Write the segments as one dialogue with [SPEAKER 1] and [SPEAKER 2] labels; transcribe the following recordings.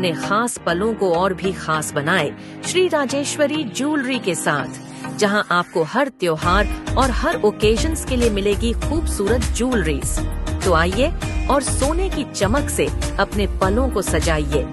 [SPEAKER 1] अपने खास पलों को और भी खास बनाए श्री राजेश्वरी ज्वेलरी के साथ, जहां आपको हर त्योहार और हर ओकेजन्स के लिए मिलेगी खूबसूरत ज्वेलरीज। तो आइए और सोने की चमक से अपने पलों को सजाइए।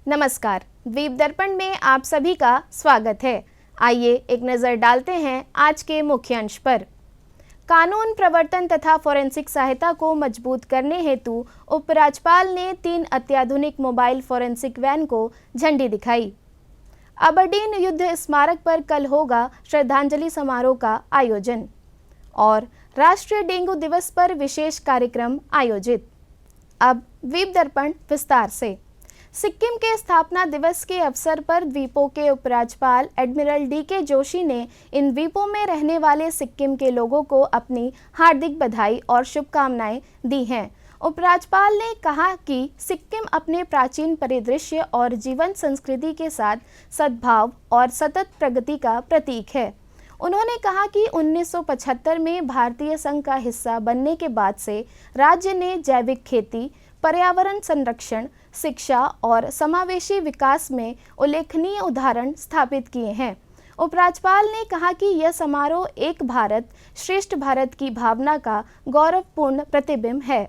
[SPEAKER 2] नमस्कार, द्वीप दर्पण में आप सभी का स्वागत है। आइए एक नज़र डालते हैं आज के मुख्य अंश पर। कानून प्रवर्तन तथा फोरेंसिक सहायता को मजबूत करने हेतु उपराज्यपाल ने 3 अत्याधुनिक मोबाइल फोरेंसिक वैन को झंडी दिखाई। अबरडीन युद्ध स्मारक पर कल होगा श्रद्धांजलि समारोह का आयोजन और राष्ट्रीय डेंगू दिवस पर विशेष कार्यक्रम आयोजित। अब द्वीप दर्पण विस्तार से। सिक्किम के स्थापना दिवस के अवसर पर द्वीपों के उपराज्यपाल एडमिरल DK जोशी ने इन द्वीपों में रहने वाले सिक्किम के लोगों को अपनी हार्दिक बधाई और शुभकामनाएं दी हैं। उपराज्यपाल ने कहा कि सिक्किम अपने प्राचीन परिदृश्य और जीवन संस्कृति के साथ सद्भाव और सतत प्रगति का प्रतीक है। उन्होंने कहा कि 1975 में भारतीय संघ का हिस्सा बनने के बाद से राज्य ने जैविक खेती, पर्यावरण संरक्षण, शिक्षा और समावेशी विकास में उल्लेखनीय उदाहरण स्थापित किए हैं। उपराज्यपाल ने कहा कि यह समारोह एक भारत श्रेष्ठ भारत की भावना का गौरवपूर्ण प्रतिबिंब है।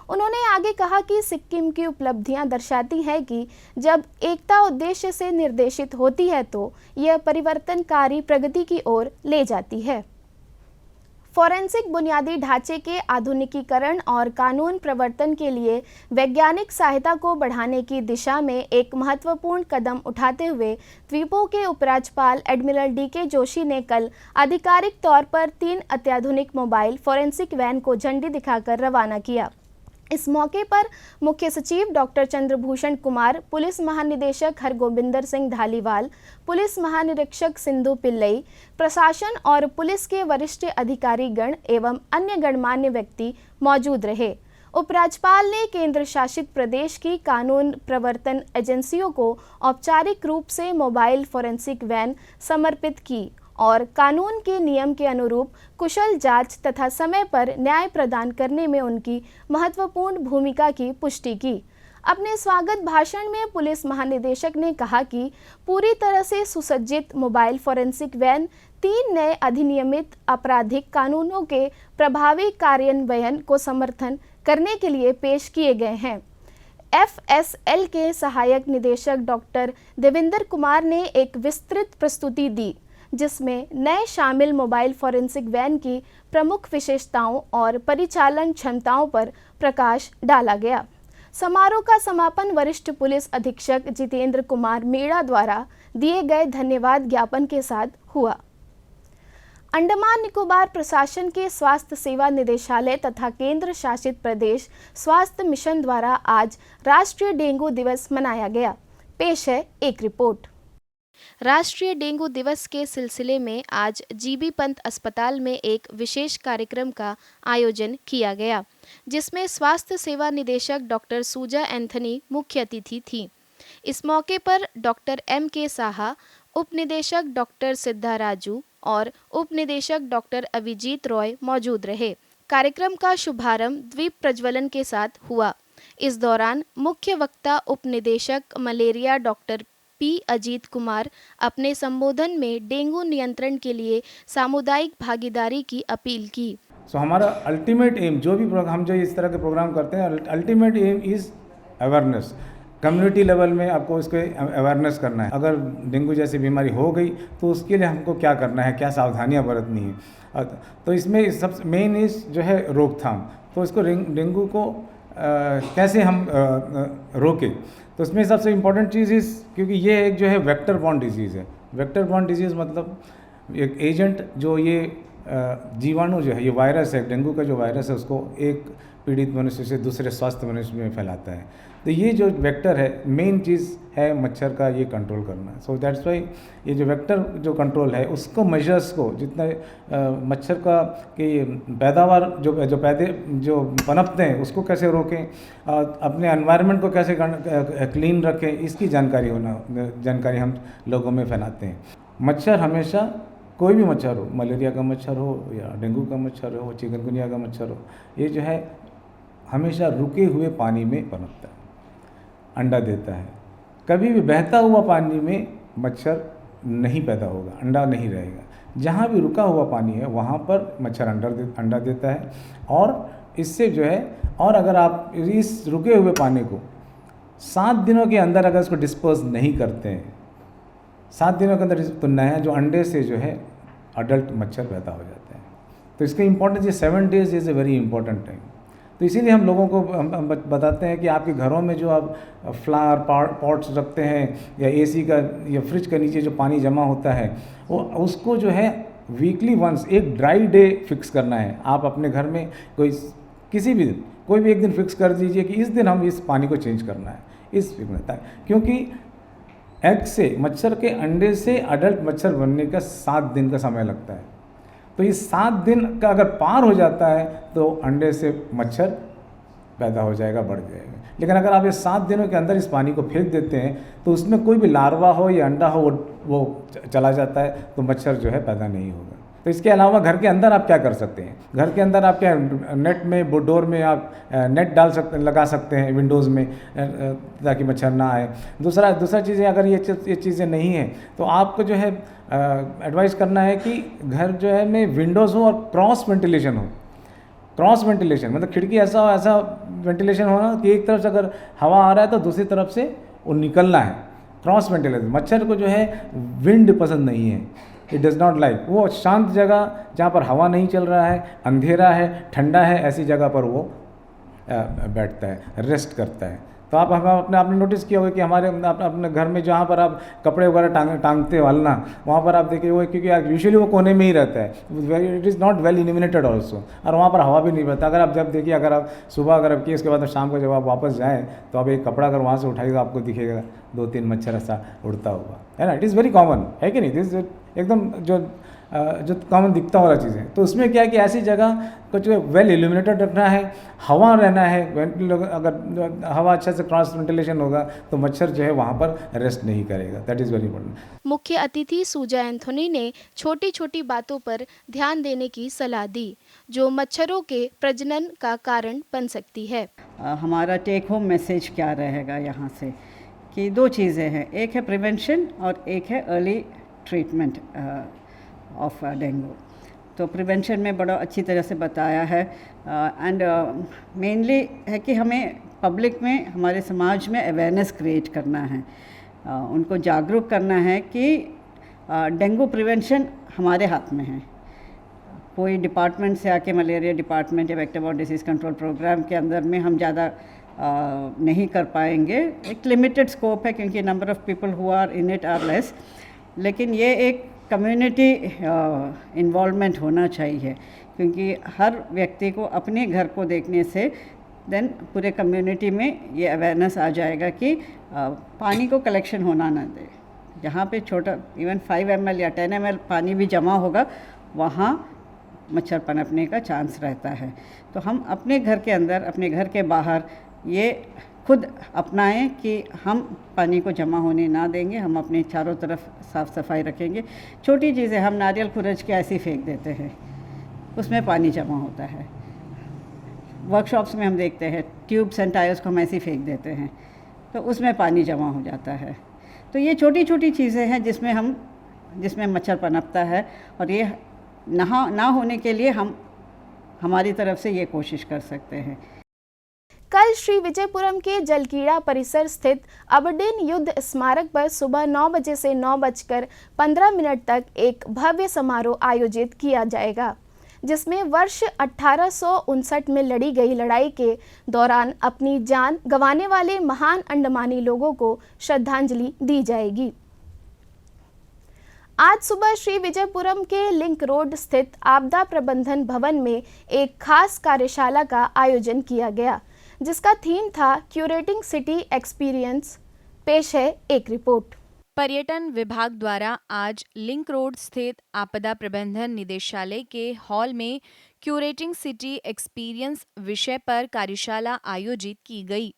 [SPEAKER 2] उन्होंने आगे कहा कि सिक्किम की उपलब्धियां दर्शाती हैं कि जब एकता उद्देश्य से निर्देशित होती है तो यह परिवर्तनकारी प्रगति की ओर ले जाती है। फोरेंसिक बुनियादी ढांचे के आधुनिकीकरण और कानून प्रवर्तन के लिए वैज्ञानिक सहायता को बढ़ाने की दिशा में एक महत्वपूर्ण कदम उठाते हुए द्वीपों के उपराज्यपाल एडमिरल DK जोशी ने कल आधिकारिक तौर पर 3 अत्याधुनिक मोबाइल फोरेंसिक वैन को झंडी दिखाकर रवाना किया। इस मौके पर मुख्य सचिव डॉक्टर चंद्रभूषण कुमार, पुलिस महानिदेशक हरगोबिंदर सिंह धालीवाल, पुलिस महानिरीक्षक सिंधु पिल्लई, प्रशासन और पुलिस के वरिष्ठ अधिकारीगण एवं अन्य गणमान्य व्यक्ति मौजूद रहे। उपराज्यपाल ने केंद्र शासित प्रदेश की कानून प्रवर्तन एजेंसियों को औपचारिक रूप से मोबाइल फोरेंसिक वैन समर्पित की और कानून के नियम के अनुरूप कुशल जांच तथा समय पर न्याय प्रदान करने में उनकी महत्वपूर्ण भूमिका की पुष्टि की। अपने स्वागत भाषण में पुलिस महानिदेशक ने कहा कि पूरी तरह से सुसज्जित मोबाइल फोरेंसिक वैन 3 नए अधिनियमित आपराधिक कानूनों के प्रभावी कार्यान्वयन को समर्थन करने के लिए पेश किए गए हैं। FSL के सहायक निदेशक डॉक्टर देवेंद्र कुमार ने एक विस्तृत प्रस्तुति दी, जिसमें नए शामिल मोबाइल फोरेंसिक वैन की प्रमुख विशेषताओं और परिचालन क्षमताओं पर प्रकाश डाला गया। समारोह का समापन वरिष्ठ पुलिस अधीक्षक जितेंद्र कुमार मीणा द्वारा दिए गए धन्यवाद ज्ञापन के साथ हुआ। अंडमान निकोबार प्रशासन के स्वास्थ्य सेवा निदेशालय तथा केंद्र शासित प्रदेश स्वास्थ्य मिशन द्वारा आज राष्ट्रीय डेंगू दिवस मनाया गया। पेश है एक रिपोर्ट। राष्ट्रीय डेंगू दिवस के सिलसिले में आज GB पंत अस्पताल में एक विशेष कार्यक्रम का आयोजन किया गया, जिसमें स्वास्थ्य सेवा निदेशक डॉक्टर सूजा एंथनी मुख्य अतिथि थी। इस मौके पर डॉक्टर MK साहा, उप निदेशक डॉक्टर सिद्धा राजू और उप निदेशक डॉक्टर अभिजीत रॉय मौजूद रहे। कार्यक्रम का शुभारंभ द्वीप प्रज्वलन के साथ हुआ। इस दौरान मुख्य वक्ता उप निदेशक malaria doctor P Ajit Kumar अपने संबोधन में डेंगू नियंत्रण के लिए सामुदायिक भागीदारी की अपील की।
[SPEAKER 3] हमारा अल्टीमेट एम, जो भी हम जो इस तरह के प्रोग्राम करते हैं, ultimate aim is awareness. Community level में आपको इसके अवेयरनेस करना है। अगर डेंगू जैसी बीमारी हो गई तो उसके लिए हमको क्या करना है, क्या सावधानियां बरतनी है। तो इसमें सब मेन इज जो है रोकथाम। तो इसको डेंगू को कैसे हम रोकें, तो इसमें सबसे इम्पोर्टेंट चीज़ इस, क्योंकि ये एक जो है वेक्टर बॉर्न डिजीज़ है, वेक्टर बॉर्न डिजीज़ मतलब एक एजेंट जो ये जीवाणु जो है, ये वायरस है, डेंगू का जो वायरस है, उसको एक पीड़ित मनुष्य से दूसरे स्वस्थ मनुष्य में फैलाता है। तो ये जो वेक्टर है, मेन चीज़ है मच्छर का ये कंट्रोल करना। सो दैट्स वाई ये जो वेक्टर जो कंट्रोल है, उसको मेजर्स को जितना मच्छर का कि पैदावार जो पनपते हैं उसको कैसे रोकें, अपने एनवायरनमेंट को कैसे क्लीन रखें, इसकी जानकारी हम लोगों में फैलाते हैं। मच्छर हमेशा, कोई भी मच्छर हो, मलेरिया का मच्छर हो या डेंगू का मच्छर हो, चिकनगुनिया का मच्छर हो, ये जो है हमेशा रुके हुए पानी में पनपता है, अंडा देता है। कभी भी बहता हुआ पानी में मच्छर नहीं पैदा होगा, अंडा नहीं रहेगा। जहाँ भी रुका हुआ पानी है वहाँ पर मच्छर अंडा देता है। और इससे जो है, और अगर आप इस रुके हुए पानी को 7 दिनों के अंदर अगर इसको डिस्पोज नहीं करते हैं, 7 दिनों के अंदर, तो नया जो अंडे से जो है अडल्ट मच्छर पैदा हो जाते हैं। तो इसका इम्पोर्टेंस ये 7 days is a very important time. तो इसीलिए हम लोगों को बताते हैं कि आपके घरों में जो आप फ्लावर पॉट्स रखते हैं या एसी का या फ्रिज के नीचे जो पानी जमा होता है, वो उसको जो है वीकली वंस एक ड्राई डे फिक्स करना है। आप अपने घर में किसी भी दिन कोई भी एक दिन फिक्स कर दीजिए कि इस दिन हम इस पानी को चेंज करना है, इस क्योंकि एग से, मच्छर के अंडे से अडल्ट मच्छर बनने का 7 दिन का समय लगता है। तो ये 7 दिन का अगर पार हो जाता है तो अंडे से मच्छर पैदा हो जाएगा, बढ़ जाएगा। लेकिन अगर आप ये 7 दिनों के अंदर इस पानी को फेंक देते हैं तो उसमें कोई भी लार्वा हो या अंडा हो वो चला जाता है, तो मच्छर जो है पैदा नहीं होगा। तो इसके अलावा घर के अंदर आप क्या कर सकते हैं? घर के अंदर आप क्या, नेट में, डोर में आप नेट लगा सकते हैं विंडोज़ में, ताकि मच्छर ना आए। दूसरा चीज़ें, अगर ये चीज़ें नहीं हैं तो आपको जो है एडवाइस करना है कि घर जो है में विंडोज़ हो और क्रॉस वेंटिलेशन हो। क्रॉस वेंटिलेशन मतलब खिड़की ऐसा वेंटिलेशन होना कि एक तरफ से अगर हवा आ रहा है तो दूसरी तरफ से वो निकलना है। Cross ventilation. मच्छर को जो है विंड पसंद नहीं है, इट डज़ नॉट लाइक। वो शांत जगह जहाँ पर हवा नहीं चल रहा है, अंधेरा है, ठंडा है, ऐसी जगह पर वो बैठता है, रेस्ट करता है। तो आपने नोटिस किया होगा कि हमारे अपने घर में जहाँ पर आप कपड़े वगैरह टांगते हो अलना, वहाँ पर आप देखिए वो, क्योंकि यूजुअली वो कोने में ही रहता है, it is not well illuminated also, और वहाँ पर हवा भी नहीं बहता। अगर आप जब देखिए, अगर आप सुबह अगर आप किए, उसके बाद शाम को जब आप वापस जाएँ तो आप एक कपड़ा अगर वहाँ से उठाइएगा, आपको दिखेगा 2-3 मच्छर ऐसा उड़ता हुआ, है ना। इट इज़ वेरी कॉमन, है कि नहीं? दिस एकदम जो कॉमन दिखता वाला चीज़ है। तो उसमें क्या है कि ऐसी जगह को जो वेल इल्यूमिनेटेड रखना है, हवा रहना है। अगर हवा अच्छा से क्रॉस वेंटिलेशन होगा तो मच्छर जो है वहाँ पर रेस्ट नहीं करेगा। That is very important.
[SPEAKER 2] मुख्य अतिथि सुजा एंथोनी ने छोटी छोटी बातों पर ध्यान देने की सलाह दी जो मच्छरों के प्रजनन का कारण बन सकती है।
[SPEAKER 4] हमारा टेक होम मैसेज क्या रहेगा यहाँ से कि 2 चीज़ें हैं, एक है प्रिवेंशन और एक है अर्ली ट्रीटमेंट ऑफ डेंगू। तो प्रिवेंशन में बड़ा अच्छी तरह से बताया है, एंड मेनली है कि हमें पब्लिक में, हमारे समाज में अवेयरनेस क्रिएट करना है, उनको जागरूक करना है कि डेंगू प्रिवेंशन हमारे हाथ में है। कोई डिपार्टमेंट से आके, मलेरिया डिपार्टमेंट या वेक्टर-बॉर्न डिसीज़ कंट्रोल प्रोग्राम के अंदर में हम ज़्यादा नहीं कर पाएंगे। एक लिमिटेड स्कोप है क्योंकि number of people who are in it are less, लेकिन ये एक कम्युनिटी इन्वॉल्वमेंट होना चाहिए, क्योंकि हर व्यक्ति को अपने घर को देखने से देन पूरे कम्युनिटी में ये अवेयरनेस आ जाएगा कि पानी को कलेक्शन होना ना दे। जहाँ पे छोटा इवन 5 ml या 10 ml पानी भी जमा होगा, वहाँ मच्छर पनपने का चांस रहता है। तो हम अपने घर के अंदर, अपने घर के बाहर ये खुद अपनाएं कि हम पानी को जमा होने ना देंगे, हम अपने चारों तरफ साफ़ सफाई रखेंगे। छोटी चीज़ें, हम नारियल खुरच के ऐसे ही फेंक देते हैं, उसमें पानी जमा होता है। वर्कशॉप्स में हम देखते हैं ट्यूब्स एंड टायर्स को हम ऐसे ही फेंक देते हैं, तो उसमें पानी जमा हो जाता है। तो ये छोटी छोटी चीज़ें हैं जिसमें मच्छर पनपता है, और ये ना होने के लिए हम हमारी तरफ से ये कोशिश कर सकते हैं।
[SPEAKER 2] कल श्री विजयपुरम के जलकीड़ा परिसर स्थित अबडेन युद्ध स्मारक पर सुबह 9 बजे से 9:15 तक एक भव्य समारोह आयोजित किया जाएगा, जिसमें वर्ष 1859 में लड़ी गई लड़ाई के दौरान अपनी जान गंवाने वाले महान अंडमानी लोगों को श्रद्धांजलि दी जाएगी। आज सुबह श्री विजयपुरम के लिंक रोड स्थित आपदा प्रबंधन भवन में एक खास कार्यशाला का आयोजन किया गया, जिसका थीम था क्यूरेटिंग सिटी एक्सपीरियंस। पेश है एक रिपोर्ट।
[SPEAKER 5] पर्यटन विभाग द्वारा आज लिंक रोड स्थित आपदा प्रबंधन निदेशालय के हॉल में क्यूरेटिंग सिटी एक्सपीरियंस विषय पर कार्यशाला आयोजित की गई।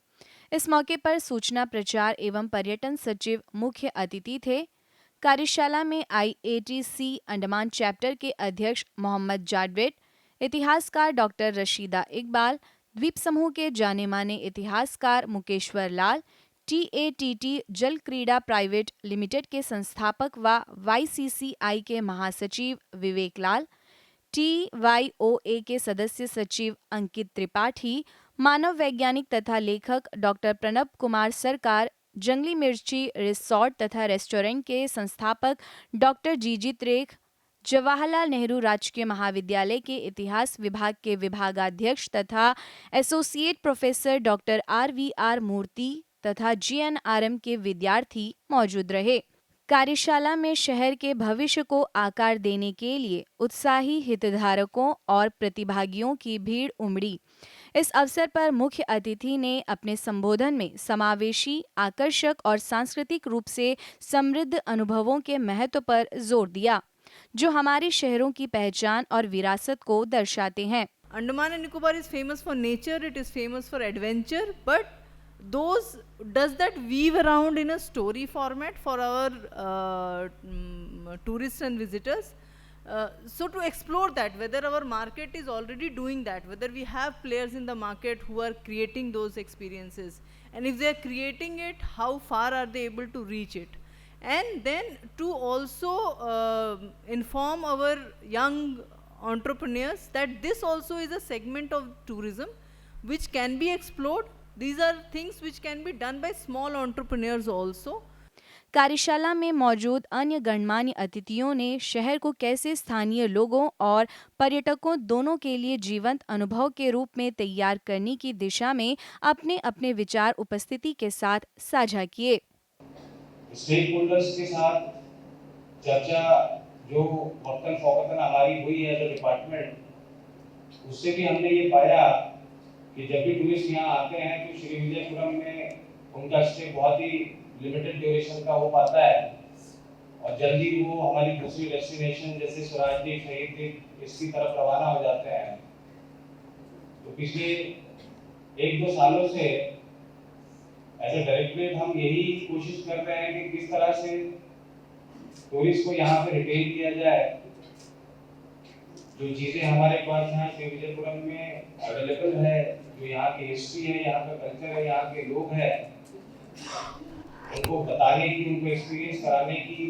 [SPEAKER 5] इस मौके पर सूचना प्रचार एवं पर्यटन सचिव मुख्य अतिथि थे। कार्यशाला में IATC अंडमान चैप्टर के अध्यक्ष मोहम्मद जाडवेट, इतिहासकार डॉक्टर रशीदा इकबाल, द्वीप समूह के जाने माने इतिहासकार मुकेश्वर लाल, TATT जल क्रीड़ा प्राइवेट लिमिटेड के संस्थापक व YCCI के महासचिव विवेक लाल, TYOA के सदस्य सचिव अंकित त्रिपाठी, मानव वैज्ञानिक तथा लेखक डॉक्टर प्रणब कुमार सरकार, जंगली मिर्ची रिसोर्ट तथा रेस्टोरेंट के संस्थापक डॉक्टर जीजीत रेख, जवाहरलाल नेहरू राजकीय महाविद्यालय के इतिहास विभाग के विभागाध्यक्ष तथा एसोसिएट प्रोफेसर डॉक्टर RVR मूर्ति तथा GNRM के विद्यार्थी मौजूद रहे। कार्यशाला में शहर के भविष्य को आकार देने के लिए उत्साही हितधारकों और प्रतिभागियों की भीड़ उमड़ी। इस अवसर पर मुख्य अतिथि ने अपने संबोधन में समावेशी, आकर्षक और सांस्कृतिक रूप से समृद्ध अनुभवों के महत्व पर जोर दिया, जो हमारे शहरों की पहचान और विरासत को दर्शाते हैं।
[SPEAKER 6] Andaman and Nicobar is famous for nature, it is famous for adventure, but does that weave around in a story format for our tourists and visitors? So to explore that, whether our market is already doing that, whether we have players in the market who are creating those experiences, and if they are creating it, how far are they able to reach it? And then to also inform our young entrepreneurs that this also is a segment of tourism which can be explored. These are things which can be done by small entrepreneurs also.
[SPEAKER 5] कार्यशाला में मौजूद अन्य गणमान्य अतिथियों ने शहर को कैसे स्थानीय लोगों और पर्यटकों दोनों के लिए जीवंत अनुभव के रूप में तैयार करने की दिशा में अपने अपने विचार उपस्थिति के साथ साझा किए।
[SPEAKER 7] स्टेक होल्डर्स के साथ चर्चा जो वक्तन फौकतन हमारी हुई है जो डिपार्टमेंट, उससे भी हमने ये पाया कि जब भी टूरिस्ट यहाँ आते हैं तो श्री विजयपुरम में उनका स्टे बहुत ही लिमिटेड ड्यूरेशन का हो पाता है और जल्दी वो हमारी दूसरी डेस्टिनेशन जैसे स्वराजदीप, शहीददीप इसकी तरफ रवाना हो जाते हैं। तो पिछले 1-2 सालों से एज ए डायरेक्टरेट हम यही कोशिश कर रहे हैं कि किस तरह से टूरिस्ट को यहाँ पे रिटेन किया जाए। जो चीज़ें हमारे पास यहाँ श्री विजयपुरम में अवेलेबल है, जो यहाँ की हिस्ट्री है, यहाँ का कल्चर है, यहाँ के लोग हैं, उनको बताने की, उनको एक्सपीरियंस कराने की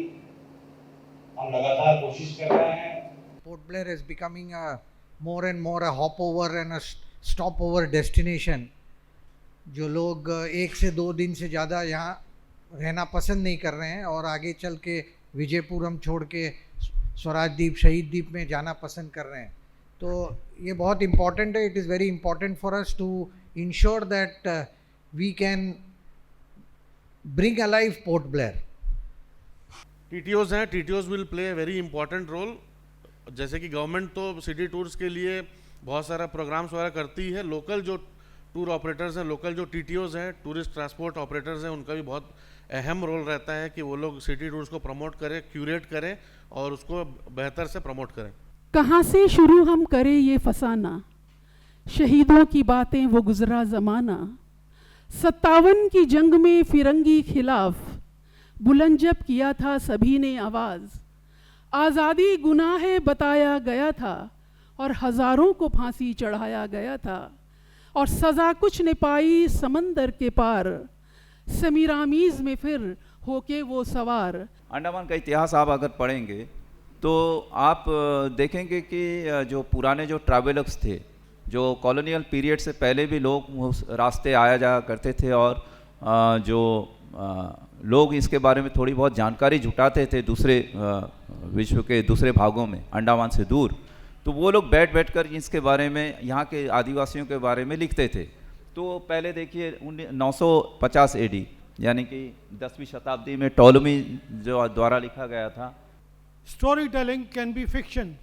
[SPEAKER 7] हम लगातार कोशिश कर रहे हैं।
[SPEAKER 8] Port Blair is becoming more and more a hop over and a stop over destination. जो लोग 1 से 2 दिन से ज़्यादा यहाँ रहना पसंद नहीं कर रहे हैं और आगे चल के विजयपुरम छोड़ के स्वराजदीप, शहीददीप में जाना पसंद कर रहे हैं। तो ये बहुत इम्पॉर्टेंट है। It is very important for us to ensure that we can bring alive Port Blair.
[SPEAKER 9] TTOs हैं, TTOs will play a very important role. जैसे कि गवर्नमेंट तो सिटी टूर्स के लिए बहुत सारा प्रोग्राम्स वगैरह करती है। लोकल जो टूर ऑपरेटर्स हैं, लोकल जो TTOs हैं, टूरिस्ट ट्रांसपोर्ट ऑपरेटर्स हैं, उनका भी बहुत अहम रोल रहता है कि वो लोग सिटी टूर्स को प्रमोट करें, क्यूरेट करें और उसको बेहतर से प्रमोट करें।
[SPEAKER 10] कहाँ से शुरू हम करें ये फसाना, शहीदों की बातें वो गुजरा ज़माना, 57 की जंग में फिरंगी खिलाफ बुलंद जब किया था सभी ने आवाज़, आज़ादी गुनाह बताया गया था और हज़ारों को फांसी चढ़ाया गया था और सज़ा कुछ न पाई समंदर के पार, समीरामीज़ में फिर होके वो सवार।
[SPEAKER 11] अंडमान का इतिहास आप अगर पढ़ेंगे तो आप देखेंगे कि जो पुराने जो ट्रैवलर्स थे, जो कॉलोनियल पीरियड से पहले भी लोग उस रास्ते आया जाया करते थे और जो लोग इसके बारे में थोड़ी बहुत जानकारी जुटाते थे दूसरे विश्व के दूसरे भागों में अंडमान से दूर, तो वो लोग बैठ कर इसके बारे में, यहाँ के आदिवासियों के बारे में लिखते थे। तो पहले देखिए 950 AD यानी कि 10वीं शताब्दी में टॉलमी जो द्वारा लिखा गया था,
[SPEAKER 12] storytelling can be fiction,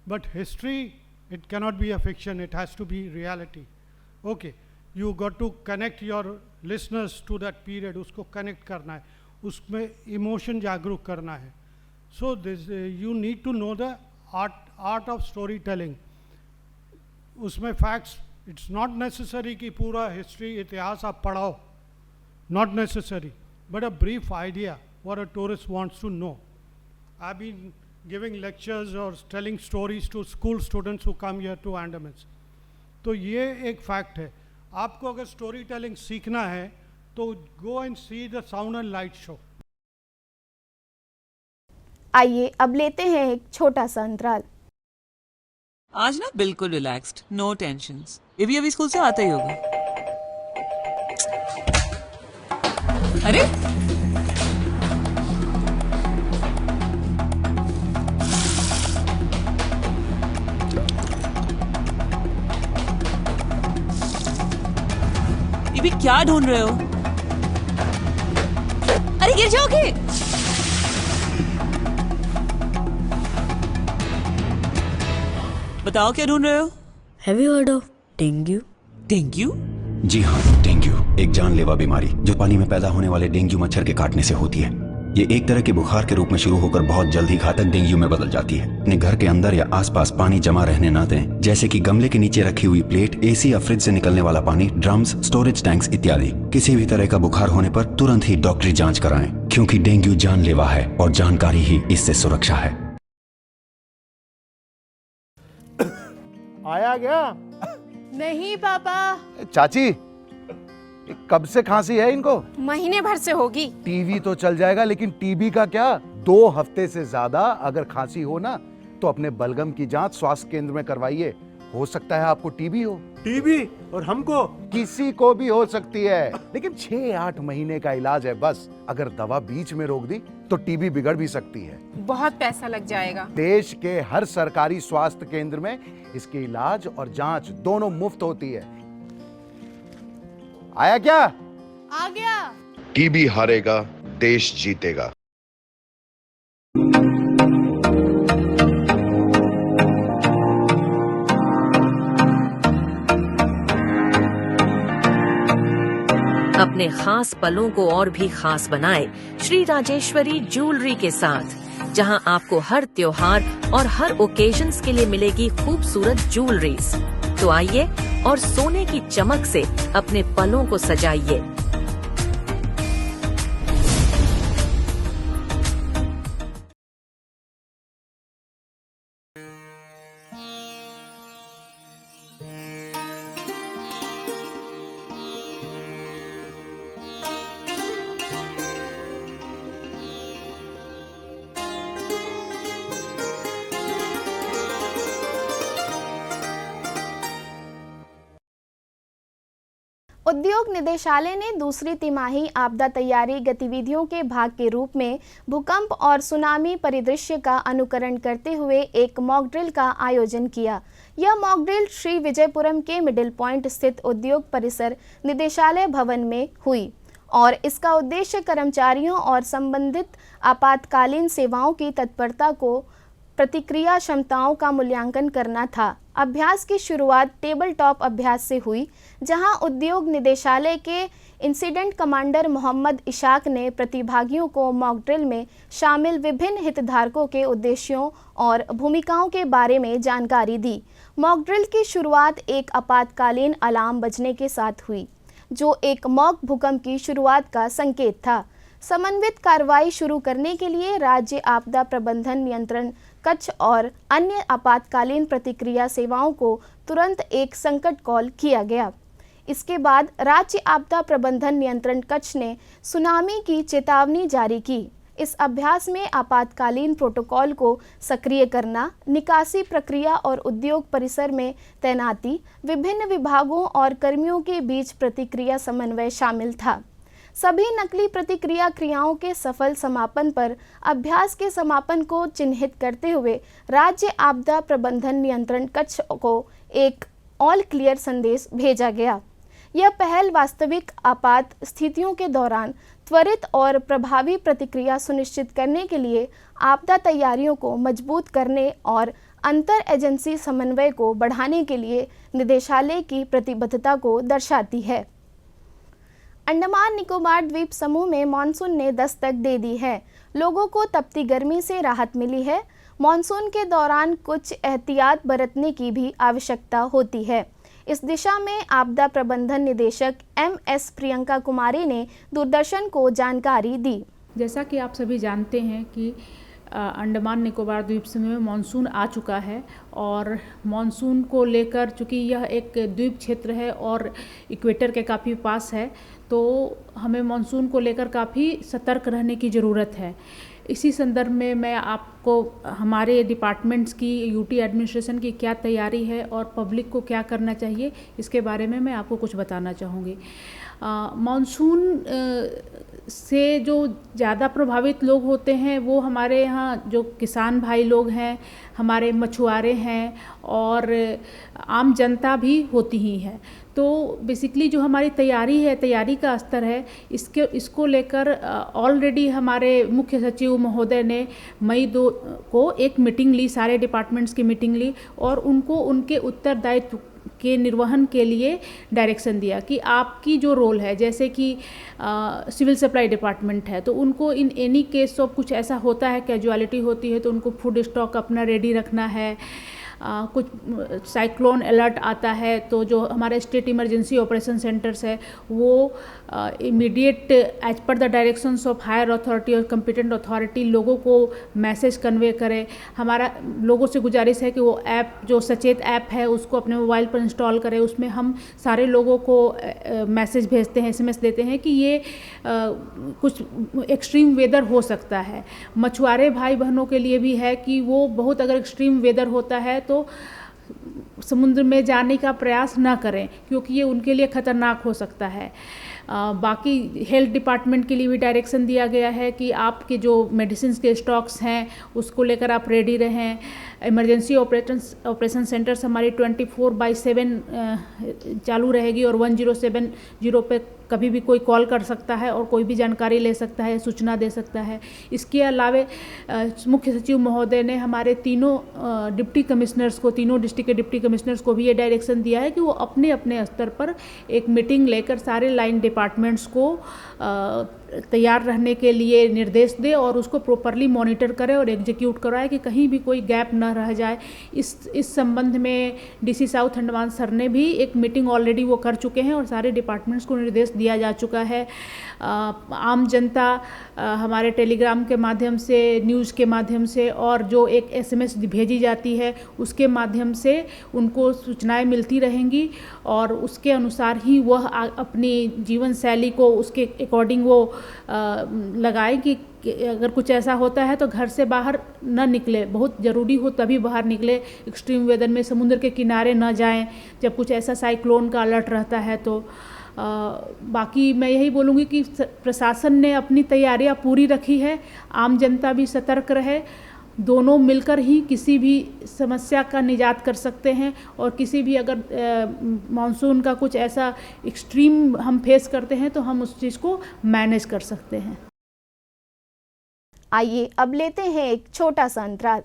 [SPEAKER 12] but history, it cannot be a fiction, it has to be reality. Okay, you got to connect your listeners to that period, उसको connect करना है, उसमें emotion जागरूक करना है. So this you need to know the art of storytelling. उसमें facts, it's not necessary कि पूरा history इतिहास आप पढ़ाओ, not necessary, but a brief idea what a tourist wants to know. I've been giving lectures or telling stories to school students who come here to Andamans. तो ये एक fact है. आपको अगर story telling सीखना है तो go and see the sound and light show.
[SPEAKER 2] आइए अब लेते हैं एक छोटा सा अंतराल.
[SPEAKER 13] आज ना बिल्कुल रिलैक्स्ड, नो टेंशंस. ये भी अभी स्कूल से आता ही होगा. अरे ये भी क्या ढूंढ रहे हो? अरे गिर जाओगे. बताओ क्या ढूंढ रहे हो?
[SPEAKER 14] Have you heard of dengue?
[SPEAKER 13] Dengue?
[SPEAKER 15] जी हाँ, डेंगू एक जानलेवा बीमारी जो पानी में पैदा होने वाले डेंगू मच्छर के काटने से होती है. ये एक तरह के बुखार के रूप में शुरू होकर बहुत जल्द ही घातक डेंगू में बदल जाती है. अपने घर के अंदर या आसपास पानी जमा रहने न दें, जैसे कि गमले के नीचे रखी हुई प्लेट, एसी या फ्रिज से निकलने वाला पानी, ड्रम्स, स्टोरेज टैंक्स इत्यादि. किसी भी तरह का बुखार होने पर तुरंत ही डॉक्टरी जांच कराएं, क्योंकि डेंगू जानलेवा है और जानकारी ही इससे सुरक्षा है.
[SPEAKER 16] आया गया?
[SPEAKER 2] नहीं पापा.
[SPEAKER 16] चाची, कब से खांसी है इनको?
[SPEAKER 2] महीने भर से होगी.
[SPEAKER 16] टीवी तो चल जाएगा, लेकिन टीबी का क्या? 2 हफ्ते से ज्यादा अगर खांसी हो ना तो अपने बलगम की जांच स्वास्थ्य केंद्र में करवाइए. हो सकता है आपको टीबी हो.
[SPEAKER 17] टीबी? और हमको?
[SPEAKER 16] किसी को भी हो सकती है, लेकिन 6-8 महीने का इलाज है बस. अगर दवा बीच में रोक दी तो टीबी बिगड़ भी सकती है.
[SPEAKER 2] बहुत पैसा लग जाएगा.
[SPEAKER 16] देश के हर सरकारी स्वास्थ्य केंद्र में इसके इलाज और जांच दोनों मुफ्त होती है. आया क्या?
[SPEAKER 2] आ गया.
[SPEAKER 18] टीबी हारेगा, देश जीतेगा.
[SPEAKER 1] अपने खास पलों को और भी खास बनाए श्री राजेश्वरी ज्वेलरी के साथ, जहां आपको हर त्योहार और हर ओकेजन्स के लिए मिलेगी खूबसूरत ज्वेलरीज. तो आइए और सोने की चमक से अपने पलों को सजाइए.
[SPEAKER 2] उद्योग निदेशालय ने दूसरी तिमाही आपदा तैयारी गतिविधियों के भाग के रूप में भूकंप और सुनामी परिदृश्य का अनुकरण करते हुए एक मॉक ड्रिल का आयोजन किया. यह मॉक ड्रिल श्री विजयपुरम के मिडिल पॉइंट स्थित उद्योग परिसर निदेशालय भवन में हुई और इसका उद्देश्य कर्मचारियों और संबंधित आपातकालीन सेवाओं की तत्परता को प्रतिक्रिया क्षमताओं का मूल्यांकन करना था. अभ्यास की शुरुआत टेबल टॉप अभ्यास से हुई, जहां उद्योग निदेशालय के इंसिडेंट कमांडर मोहम्मद इशाक ने प्रतिभागियों को मॉक ड्रिल में शामिल विभिन्न हितधारकों के उद्देश्यों और भूमिकाओं के बारे में जानकारी दी. मॉक ड्रिल की शुरुआत एक आपातकालीन अलार्म बजने के साथ हुई, जो एक मॉक भूकंप की शुरुआत का संकेत था. समन्वित कार्रवाई शुरू करने के लिए राज्य आपदा प्रबंधन नियंत्रण कच्छ और अन्य आपातकालीन प्रतिक्रिया सेवाओं को तुरंत एक संकट कॉल किया गया. इसके बाद राज्य आपदा प्रबंधन नियंत्रण कच्छ ने सुनामी की चेतावनी जारी की. इस अभ्यास में आपातकालीन प्रोटोकॉल को सक्रिय करना, निकासी प्रक्रिया और उद्योग परिसर में तैनाती, विभिन्न विभागों और कर्मियों के बीच प्रतिक्रिया समन्वय शामिल था. सभी नकली प्रतिक्रिया क्रियाओं के सफल समापन पर अभ्यास के समापन को चिन्हित करते हुए राज्य आपदा प्रबंधन नियंत्रण कच्छ को एक ऑल क्लियर संदेश भेजा गया. यह पहल वास्तविक आपात स्थितियों के दौरान त्वरित और प्रभावी प्रतिक्रिया सुनिश्चित करने के लिए आपदा तैयारियों को मजबूत करने और अंतर एजेंसी समन्वय को बढ़ाने के लिए निदेशालय की प्रतिबद्धता को दर्शाती है। अंडमान निकोबार द्वीप समूह में मानसून ने दस्तक दे दी है। लोगों को तपती गर्मी से राहत मिली है। मानसून के दौरान कुछ एहतियात बरतने की भी आवश्यकता होती है। इस दिशा में आपदा प्रबंधन निदेशक MS प्रियंका कुमारी ने दूरदर्शन को जानकारी दी।
[SPEAKER 17] जैसा कि आप सभी जानते हैं कि अंडमान निकोबार द्वीप समूह में मानसून आ चुका है और मानसून को लेकर चूँकि यह एक द्वीप क्षेत्र है और इक्वेटर के काफ़ी पास है, तो हमें मानसून को लेकर काफ़ी सतर्क रहने की ज़रूरत है। इसी संदर्भ में मैं आपको हमारे डिपार्टमेंट्स की, यूटी एडमिनिस्ट्रेशन की क्या तैयारी है और पब्लिक को क्या करना चाहिए, इसके बारे में मैं आपको कुछ बताना चाहूँगी। मानसून से जो ज़्यादा प्रभावित लोग होते हैं वो हमारे यहाँ जो किसान भाई लोग हैं, हमारे मछुआरे हैं और आम जनता भी होती ही है। तो बेसिकली जो हमारी तैयारी है, तैयारी का स्तर है, इसको लेकर ऑलरेडी हमारे मुख्य सचिव महोदय ने मई 2 को एक मीटिंग ली, सारे डिपार्टमेंट्स की मीटिंग ली और उनको उनके उत्तरदायित्व के निर्वहन के लिए डायरेक्शन दिया कि आपकी जो रोल है, जैसे कि सिविल सप्लाई डिपार्टमेंट है, तो उनको इन एनी केस ऑफ कुछ ऐसा होता है, कैजुअलिटी होती है, तो उनको फूड स्टॉक अपना रेडी रखना है। कुछ साइक्लोन अलर्ट आता है तो जो हमारे स्टेट इमरजेंसी ऑपरेशन सेंटर्स है वो immediate as per the directions of higher authority और कम्पिटेंट अथॉरिटी लोगों को मैसेज कन्वे करे। हमारा लोगों से गुजारिश है कि वो ऐप, जो सचेत ऐप है, उसको अपने मोबाइल पर इंस्टॉल करें। उसमें हम सारे लोगों को मैसेज भेजते हैं, SMS देते हैं कि ये कुछ एक्सट्रीम वेदर हो सकता है। मछुआरे भाई बहनों के लिए भी है कि वो बहुत अगर एक्सट्रीम वेदर होता है तो समुद्र में जाने का प्रयास ना करें क्योंकि ये उनके लिए ख़तरनाक हो सकता है। बाकी हेल्थ डिपार्टमेंट के लिए भी डायरेक्शन दिया गया है कि आपके जो मेडिसिन के स्टॉक्स हैं उसको लेकर आप रेडी रहें। इमरजेंसी ऑपरेशन सेंटर्स हमारी 24/7 चालू रहेगी और 1070 पे कभी भी कोई कॉल कर सकता है और कोई भी जानकारी ले सकता है, सूचना दे सकता है। इसके अलावा मुख्य सचिव महोदय ने हमारे तीनों डिप्टी कमिश्नर्स को, तीनों डिस्ट्रिक्ट के डिप्टी कमिश्नर्स को भी ये डायरेक्शन दिया है कि वो अपने अपने स्तर पर एक मीटिंग लेकर सारे लाइन डिपार्टमेंट्स को तैयार रहने के लिए निर्देश दे और उसको प्रॉपरली मॉनिटर करे और एग्जीक्यूट कराए कि कहीं भी कोई गैप न रह जाए। इस संबंध में DC साउथ अंडमान सर ने भी एक मीटिंग ऑलरेडी वो कर चुके हैं और सारे डिपार्टमेंट्स को निर्देश दिया जा चुका है। आम जनता हमारे टेलीग्राम के माध्यम से, न्यूज़ के माध्यम से और जो एक SMS भेजी जाती है उसके माध्यम से उनको सूचनाएं मिलती रहेंगी और उसके अनुसार ही वह अपनी जीवन शैली को उसके अकॉर्डिंग वो लगाए कि अगर कुछ ऐसा होता है तो घर से बाहर न निकले, बहुत ज़रूरी हो तभी बाहर निकले। एक्सट्रीम वेदर में समुद्र के किनारे न जाएं जब कुछ ऐसा साइक्लोन का अलर्ट रहता है तो। बाकी मैं यही बोलूँगी कि प्रशासन ने अपनी तैयारियां पूरी रखी है, आम जनता भी सतर्क रहे। दोनों मिलकर ही किसी भी समस्या का निजात कर सकते हैं और किसी भी अगर मानसून का कुछ ऐसा एक्सट्रीम हम फेस करते हैं तो हम उस चीज़ को मैनेज कर सकते हैं।
[SPEAKER 2] आइए अब लेते हैं एक छोटा सा अंतराल।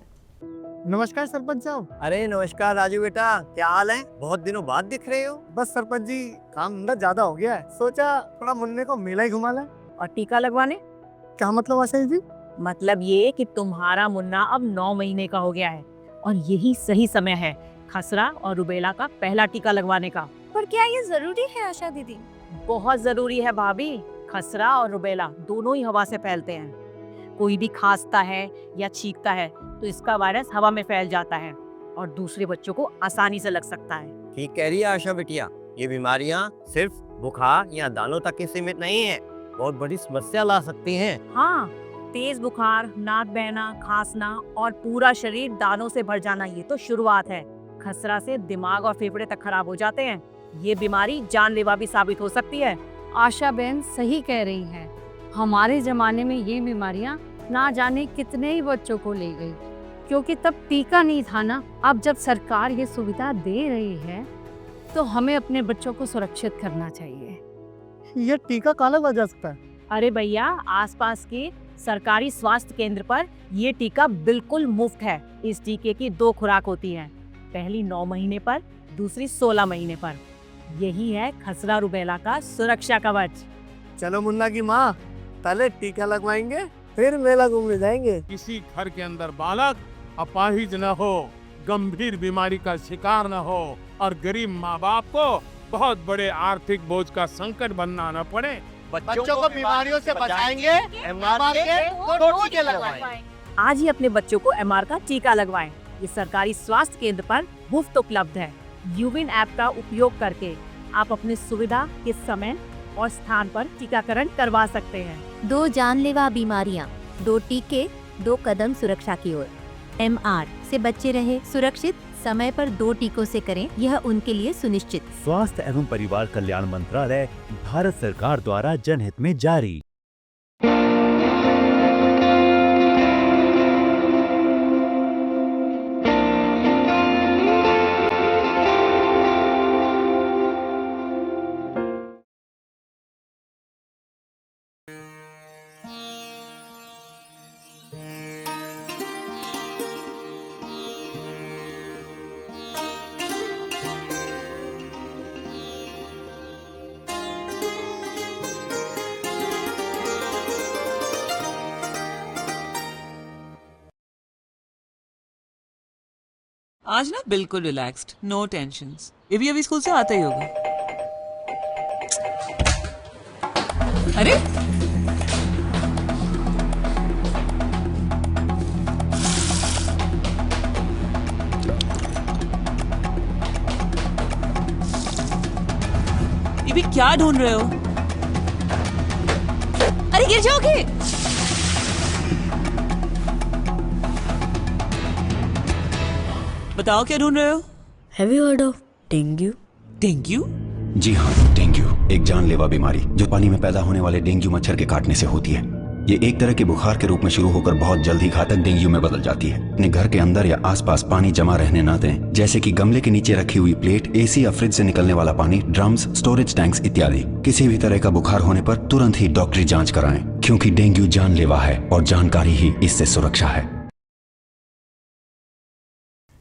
[SPEAKER 19] नमस्कार सरपंच साहब।
[SPEAKER 20] अरे नमस्कार राजू बेटा, क्या हाल है? बहुत दिनों बाद दिख रहे हो।
[SPEAKER 19] बस सरपंच जी काम धंधा ज्यादा हो गया है, सोचा थोड़ा मुन्ने को मेला ही घुमा लें।
[SPEAKER 21] और टीका लगवाने?
[SPEAKER 19] क्या मतलब आशा जी?
[SPEAKER 21] मतलब ये कि तुम्हारा मुन्ना अब 9 महीने का हो गया है और यही सही समय है खसरा और रुबेला का पहला टीका लगवाने का।
[SPEAKER 22] पर क्या ये जरूरी है आशा दीदी?
[SPEAKER 21] बहुत जरूरी है भाभी। खसरा और रुबेला दोनों ही हवा से फैलते हैं। कोई भी खांसता है या छींकता है तो इसका वायरस हवा में फैल जाता है और दूसरे बच्चों को आसानी से लग सकता है।
[SPEAKER 20] ठीक कह रही है आशा बिटिया, ये बीमारियां सिर्फ बुखार या दानों तक ही सीमित नहीं है, बहुत बड़ी समस्या ला सकती हैं।
[SPEAKER 21] हाँ, तेज बुखार, नाक बहना, खांसना और पूरा शरीर दानों से भर जाना ये तो शुरुआत है। खसरा से दिमाग और फेफड़े तक खराब हो जाते हैं। ये बीमारी जानलेवा भी साबित हो सकती है।
[SPEAKER 22] आशा बहन सही कह रही है। हमारे जमाने में ये बीमारियां ना जाने कितने ही बच्चों को ले गई, क्योंकि तब टीका नहीं था ना। अब जब सरकार ये सुविधा दे रही है तो हमें अपने बच्चों को सुरक्षित करना चाहिए।
[SPEAKER 19] ये टीका कहाँ लगवाया जा सकता है?
[SPEAKER 21] अरे भैया, आसपास के सरकारी स्वास्थ्य केंद्र पर ये टीका बिल्कुल मुफ्त है। इस टीके की 2 खुराक होती हैं, पहली 9 महीने पर, दूसरी 16 महीने पर। यही है खसरा रुबेला का सुरक्षा कवच।
[SPEAKER 19] चलो मुन्ना की माँ, पहले टीका लगवाएंगे फिर मेला घूमने जाएंगे।
[SPEAKER 3] किसी घर के अंदर बालक अपाहिज न हो, गंभीर बीमारी का शिकार न हो और गरीब माँ बाप को बहुत बड़े आर्थिक बोझ का संकट बनना न पड़े।
[SPEAKER 19] बच्चों को बीमारियों से बचाएंगे, MR के 2 टीके लगवाएं।
[SPEAKER 21] आज ही अपने बच्चों को MR का टीका लगवाएं। ये सरकारी स्वास्थ्य केंद्र पर मुफ्त उपलब्ध है। यूविन ऐप का उपयोग करके आप अपनी सुविधा के समय और स्थान पर टीकाकरण करवा सकते हैं।
[SPEAKER 4] 2 जानलेवा बीमारियां, 2 टीके, 2 कदम सुरक्षा की ओर। MR से बच्चे रहे सुरक्षित, समय पर 2 टीकों से करें, यह उनके लिए सुनिश्चित।
[SPEAKER 23] स्वास्थ्य एवं परिवार कल्याण मंत्रालय, भारत सरकार द्वारा जनहित में जारी।
[SPEAKER 13] आज ना बिल्कुल रिलैक्स्ड, नो टेंशंस। अभी स्कूल से आता ही होगा। अरे ये भी क्या ढूंढ रहे हो? अरे गिर जाओगे। बताओ क्या ढूंढ रहे हो?
[SPEAKER 14] Have you heard of dengue?
[SPEAKER 13] Dengue?
[SPEAKER 15] जी हाँ, डेंगू एक जानलेवा बीमारी जो पानी में पैदा होने वाले डेंगू मच्छर के काटने से होती है। ये एक तरह के बुखार के रूप में शुरू होकर बहुत जल्द ही घातक डेंगू में बदल जाती है। अपने घर के अंदर या आसपास पानी जमा रहने न दें, जैसे कि गमले के नीचे रखी हुई प्लेट, एसी या फ्रिज से निकलने वाला पानी, ड्रम्स, स्टोरेज टैंक्स इत्यादि। किसी भी तरह का बुखार होने पर तुरंत ही डॉक्टरी जांच कराएं, क्योंकि डेंगू जानलेवा है और जानकारी ही इससे सुरक्षा है।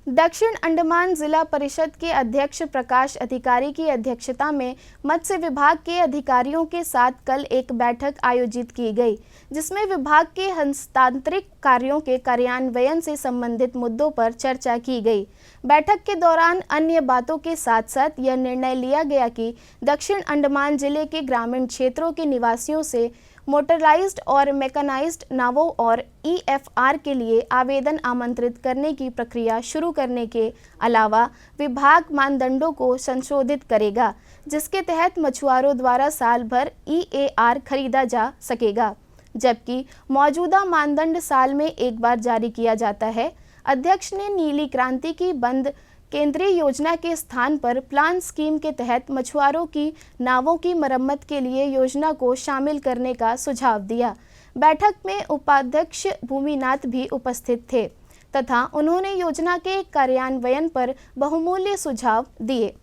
[SPEAKER 2] दक्षिण अंडमान जिला परिषद के अध्यक्ष प्रकाश अधिकारी की अध्यक्षता में मत्स्य विभाग के अधिकारियों के साथ कल एक बैठक आयोजित की गई, जिसमें विभाग के हस्तांतरित कार्यों के कार्यान्वयन से संबंधित मुद्दों पर चर्चा की गई। बैठक के दौरान अन्य बातों के साथ साथ यह निर्णय लिया गया कि दक्षिण अंडमान जिले के ग्रामीण क्षेत्रों के निवासियों से मोटराइज्ड और मैकेनाइज्ड नावों और EFR के लिए आवेदन आमंत्रित करने की प्रक्रिया शुरू करने के अलावा विभाग मानदंडों को संशोधित करेगा, जिसके तहत मछुआरों द्वारा साल भर EAR खरीदा जा सकेगा, जबकि मौजूदा मानदंड साल में एक बार जारी किया जाता है। अध्यक्ष ने नीली क्रांति की बंद केंद्रीय योजना के स्थान पर प्लान स्कीम के तहत मछुआरों की नावों की मरम्मत के लिए योजना को शामिल करने का सुझाव दिया। बैठक में उपाध्यक्ष भूमिनाथ भी उपस्थित थे तथा उन्होंने योजना के कार्यान्वयन पर बहुमूल्य सुझाव दिए।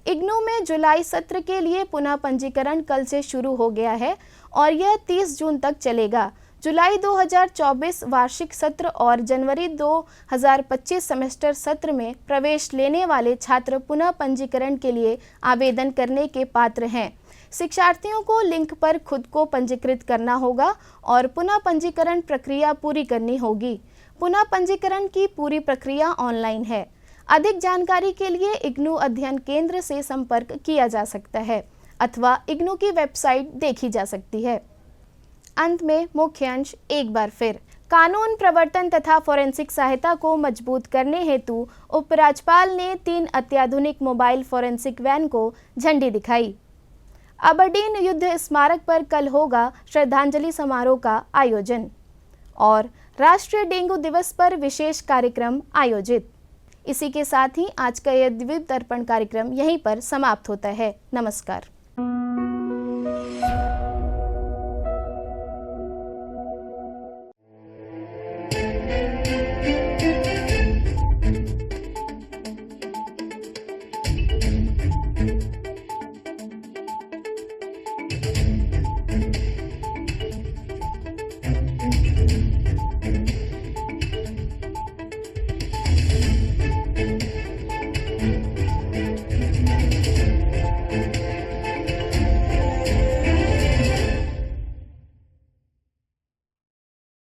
[SPEAKER 2] इग्नू में जुलाई सत्र के लिए पुनः पंजीकरण कल से शुरू हो गया है और यह 30 जून तक चलेगा। जुलाई 2024 वार्षिक सत्र और जनवरी 2025 सेमेस्टर सत्र में प्रवेश लेने वाले छात्र पुनः पंजीकरण के लिए आवेदन करने के पात्र हैं। शिक्षार्थियों को लिंक पर खुद को पंजीकृत करना होगा और पुनः पंजीकरण प्रक्रिया पूरी करनी होगी। पुनः पंजीकरण की पूरी प्रक्रिया ऑनलाइन है। अधिक जानकारी के लिए इग्नू अध्ययन केंद्र से संपर्क किया जा सकता है अथवा इग्नू की वेबसाइट देखी जा सकती है। अंत में मुख्य अंश एक बार फिर। कानून प्रवर्तन तथा फोरेंसिक सहायता को मजबूत करने हेतु उपराज्यपाल ने 3 अत्याधुनिक मोबाइल फोरेंसिक वैन को झंडी दिखाई। अबरडीन युद्ध स्मारक पर कल होगा श्रद्धांजलि समारोह का आयोजन और राष्ट्रीय डेंगू दिवस पर विशेष कार्यक्रम आयोजित। इसी के साथ ही आज का यह द्वीप दर्पण कार्यक्रम यहीं पर समाप्त होता है। नमस्कार।